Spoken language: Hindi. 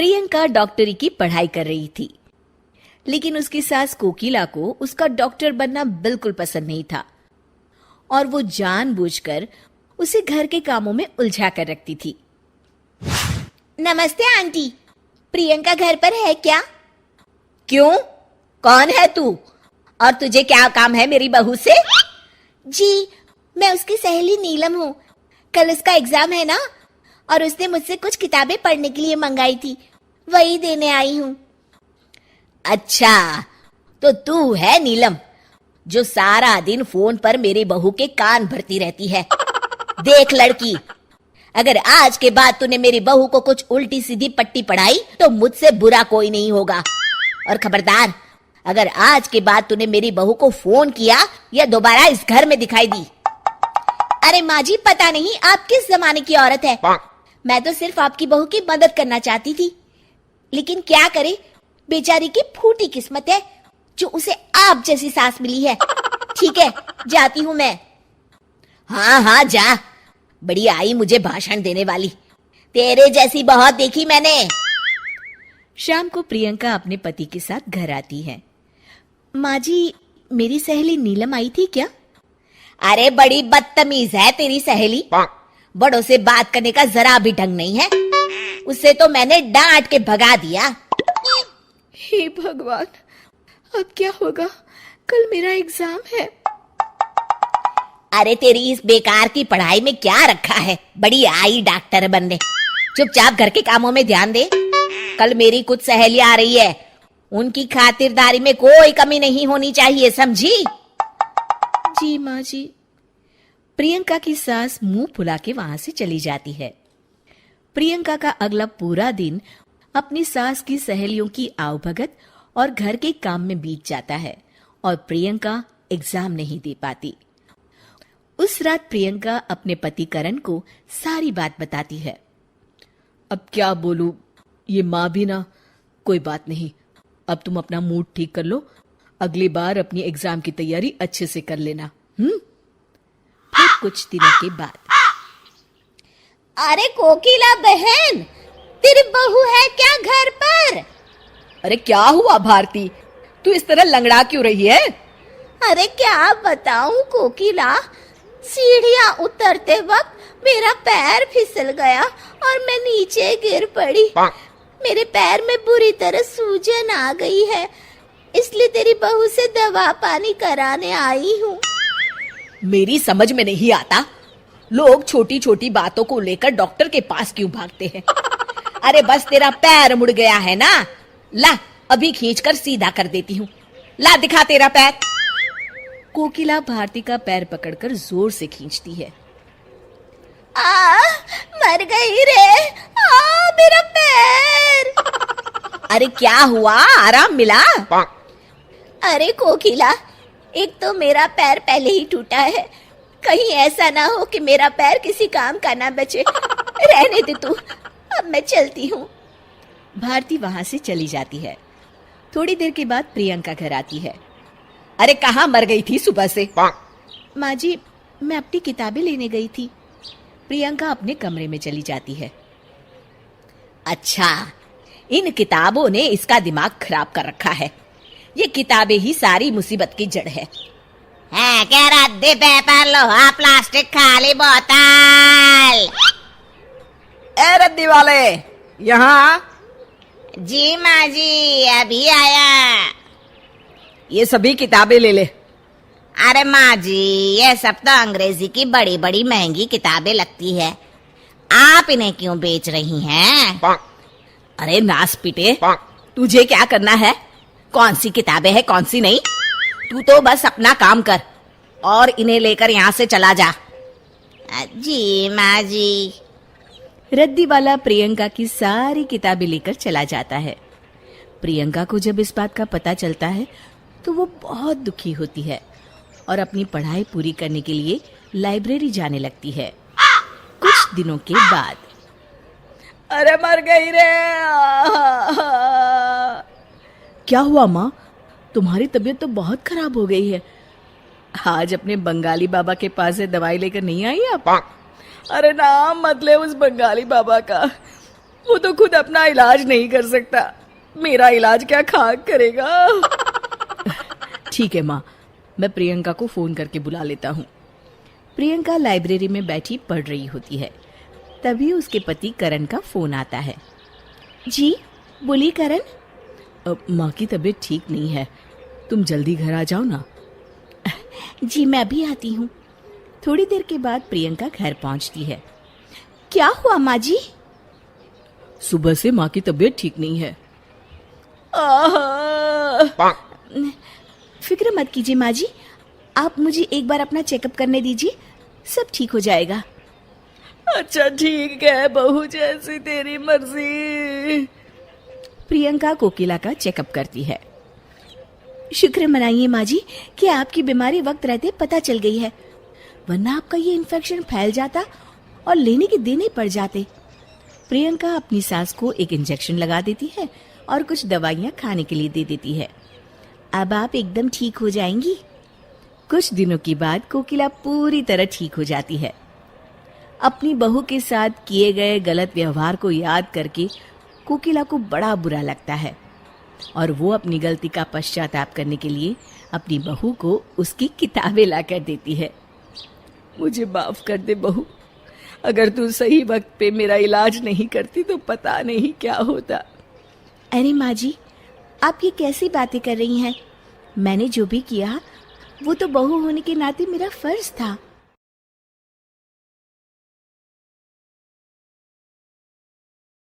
प्रियंका डॉक्टरी की पढ़ाई कर रही थी, लेकिन उसकी सास कोकिला को उसका डॉक्टर बनना बिल्कुल पसंद नहीं था और वो जानबूझकर उसे घर के कामों में उलझा कर रखती थी। नमस्ते आंटी, प्रियंका घर पर है क्या? क्यों? कौन है तू और तुझे क्या काम है मेरी बहू से? जी, मैं उसकी सहेली नीलम हूँ। कल उसका एग्जाम है ना, और उसने मुझसे कुछ किताबें पढ़ने के लिए मंगाई थी, वही देने आई हूँ। अच्छा, तो तू है नीलम जो सारा दिन फोन पर मेरी बहू के कान भरती रहती है। देख लड़की, अगर आज के बाद तूने मेरी बहू को कुछ उल्टी सीधी पट्टी पढ़ाई तो मुझसे बुरा कोई नहीं होगा। और खबरदार, अगर आज के बाद तूने मेरी बहू को फोन किया या दोबारा इस घर में दिखाई दी। अरे माँ जी, पता नहीं आप किस जमाने की औरत है। मैं तो सिर्फ आपकी बहू की मदद करना चाहती थी, लेकिन क्या करे, बेचारी की फूटी किस्मत है जो उसे आप जैसी सास मिली है। ठीक है, जाती हूँ मैं। हाँ हाँ जा, बड़ी आई मुझे भाषण देने वाली, तेरे जैसी बहुत देखी मैंने। शाम को प्रियंका अपने पति के साथ घर आती है। माँ जी, मेरी सहेली नीलम आई थी क्या? अरे बड़ी बदतमीज है तेरी सहेली, बड़ों से बात करने का जरा भी ढंग नहीं है। उससे तो मैंने डांट के भगा दिया। हे भगवान, अब क्या होगा? कल मेरा एग्जाम है। अरे तेरी इस बेकार की पढ़ाई में क्या रखा है? बड़ी आई डॉक्टर बनने। चुपचाप घर के कामों में ध्यान दे। कल मेरी कुछ सहेली आ रही है, उनकी खातिरदारी में कोई कमी नहीं होनी चाहिए, समझी? जी माँ जी। प्रियंका की सास मुंह फुला के वहां से चली जाती है। प्रियंका का अगला पूरा दिन अपनी सास की सहेलियों की आवभगत और घर के काम में बीत जाता है और प्रियंका एग्जाम नहीं दे पाती। उस रात प्रियंका अपने पति करण को सारी बात बताती है। अब क्या बोलूं, ये माँ भी ना। कोई बात नहीं, अब तुम अपना मूड ठीक कर लो, अगली बार अपनी एग्जाम की तैयारी अच्छे से कर लेना। फिर कुछ दिनों के बाद, अरे कोकिला बहन, तेरी बहू है क्या घर पर? अरे क्या हुआ भारती, तू इस तरह लंगड़ा क्यों रही है? अरे क्या बताऊं कोकिला, सीढ़ियां उतरते वक्त मेरा पैर फिसल गया और मैं नीचे गिर पड़ी। मेरे पैर में बुरी तरह सूजन आ गई है, इसलिए तेरी बहू से दवा पानी कराने आई हूँ। मेरी समझ में नहीं आता, लोग छोटी छोटी बातों को लेकर डॉक्टर के पास क्यों भागते हैं? अरे बस तेरा पैर मुड़ गया है ना, ला अभी खींचकर सीधा कर देती हूँ। ला दिखा तेरा पैर। कोकिला भारती का पैर पकड़कर जोर से खींचती है। मर गई रे, मेरा पैर। अरे क्या हुआ, आराम मिला? अरे कोकिला, एक तो मेरा पैर पहले ही टूटा है, कहीं ऐसा ना हो कि मेरा पैर किसी काम का ना बचे। रहने दे तू, अब मैं चलती हूँ। भारती वहां से चली जाती है। थोड़ी देर के बाद प्रियंका घर आती है। अरे कहाँ मर गई थी सुबह से? माँ जी, मैं अपनी किताबें लेने गई थी। प्रियंका अपने कमरे में चली जाती है। अच्छा, इन किताबों ने इसका दिमाग खराब कर रखा है। ये किताबें ही सारी मुसीबत की जड़ है। क्या रद्दी पेपर, लोहा, प्लास्टिक, खाली बोतल। ए रद्दी वाले, यहाँ। जी माँ जी, अभी आया। ये सभी किताबें ले ले। अरे माँ जी, ये सब तो अंग्रेजी की बड़ी बड़ी महंगी किताबें लगती है, आप इन्हें क्यों बेच रही हैं? अरे नास पीटे, तुझे क्या करना है? कौन सी किताबें हैं कौन सी नहीं? तू तो बस अपना काम कर और इन्हें लेकर यहाँ से चला जा। जी माँ जी। रद्दी वाला प्रियंका की सारी किताबें लेकर चला जाता है। प्रियंका को जब इस बात का पता चलता है तो वो बहुत दुखी होती है और अपनी पढ़ाई पूरी करने के लिए लाइब्रेरी जाने लगती है। कुछ दिनों के बाद, अरे मर गई रे। क्या हुआ माँ, तुम्हारी तबीयत तो बहुत खराब हो गई है। आज अपने बंगाली बाबा के पास से दवाई लेकर नहीं आई आप? अरे नाम मत ले उस बंगाली बाबा का, वो तो खुद अपना इलाज नहीं कर सकता, मेरा इलाज क्या खाक करेगा। ठीक है माँ, मैं प्रियंका को फोन करके बुला लेता हूँ। प्रियंका लाइब्रेरी में बैठी पढ़ रही होती है। तभी उसके पति करण का फोन आता है। जी बोलिए करण। माँ की तबीयत ठीक नहीं है, तुम जल्दी घर आ जाओ ना। जी मैं अभी आती हूँ। थोड़ी देर के बाद प्रियंका घर पहुंचती है। क्या हुआ माँ जी? सुबह से माँ की तबीयत ठीक नहीं है। फिक्र मत कीजिए माँ जी, आप मुझे एक बार अपना चेकअप करने दीजिए, सब ठीक हो जाएगा। अच्छा ठीक है बहू, जैसी तेरी मर्जी। प्रियंका कोकिला का चेकअप करती है। शुक्र मनाइए माँ जी कि आपकी बीमारी वक्त रहते पता चल गई है, वरना आपका ये इन्फेक्शन फैल जाता और लेने के देने पड़ जाते। प्रियंका अपनी सास को एक इंजेक्शन लगा देती है और कुछ दवाइयाँ खाने के लिए दे देती है। अब आप एकदम ठीक हो जाएंगी। कुछ दिनों के बाद कोकिला पूरी तरह ठीक हो जाती है। अपनी बहू के साथ किए गए गलत व्यवहार को याद करके कोकिला को बड़ा बुरा लगता है और वो अपनी गलती का पश्चाताप करने के लिए अपनी बहू को उसकी किताबें लाकर देती है। मुझे माफ कर दे बहू, अगर तू सही वक्त पे मेरा इलाज नहीं करती तो पता नहीं क्या होता। अरे माँ जी, आप ये कैसी बातें कर रही हैं? मैंने जो भी किया वो तो बहू होने के नाते मेरा फर्ज था।